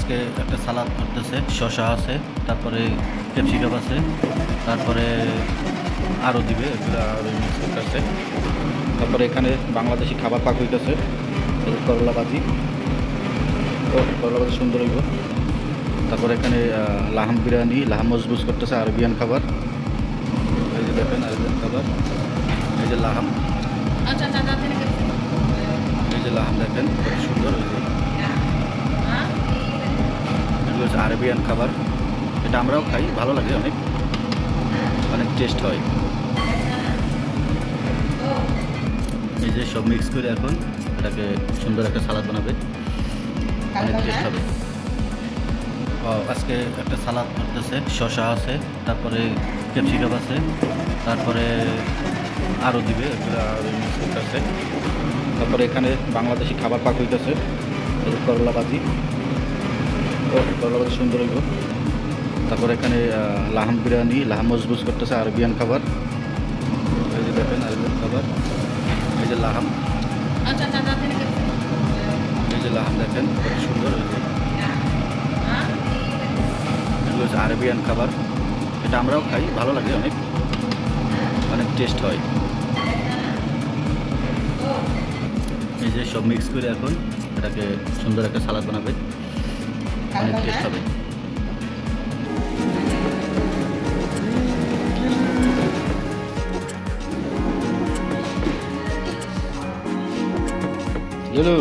আজকে একটা সালাদ করতেছে, শসা আছে, তারপরে ক্যাপসিকাম আছে, তারপরে আরও দিবে, এগুলো আরও মিক্স করতেছে। তারপরে এখানে বাংলাদেশি খাবার পাক হইতেছে, করলা ভাজি। ও করলা ভাজি সুন্দর হইব। তারপরে এখানে লাহাম বিরিয়ানি, লাহাম মজবুজ করতেছে, আরবিয়ান খাবার। এই যে দেখেন আরবিয়ান খাবার, এই যে লাহাম, এই যে লাহাম দেখেন কত সুন্দর। এগুলো হচ্ছে আরবিয়ান খাবার, এটা আমরাও খাই, ভালো লাগে, অনেক অনেক টেস্ট হয়। এই যে সব মিক্স করে এখন এটাকে সুন্দর একটা সালাদ বানাবে, অনেক টেস্ট হবে। আজকে একটা সালাদ করতেছে, শসা আছে, তারপরে ক্যাপসিকাম আছে, তারপরে আরও দিবে, এগুলো আরও মিক্স করতেছে। তারপরে এখানে বাংলাদেশি খাবার পাক হইতেছে, করলা ভাজি। ও করলা ভাজি সুন্দর হইব। তারপরে এখানে লাহাম বিরিয়ানি, লাহাম মজবুজ করতেছে, আরবিয়ান খাবার। এই যে দেখেন আরবিয়ান খাবার, এই যে লাহাম, এই যে লাহাম দেখেন কত সুন্দর। এগুলো হচ্ছে আরবিয়ান খাবার, এটা আমরাও খাই, ভালো লাগে, অনেক অনেক টেস্ট হয়। এই যে সব মিক্স করে এখন এটাকে সুন্দর একটা সালাদ বানাবে, অনেক টেস্ট হবে। লুলু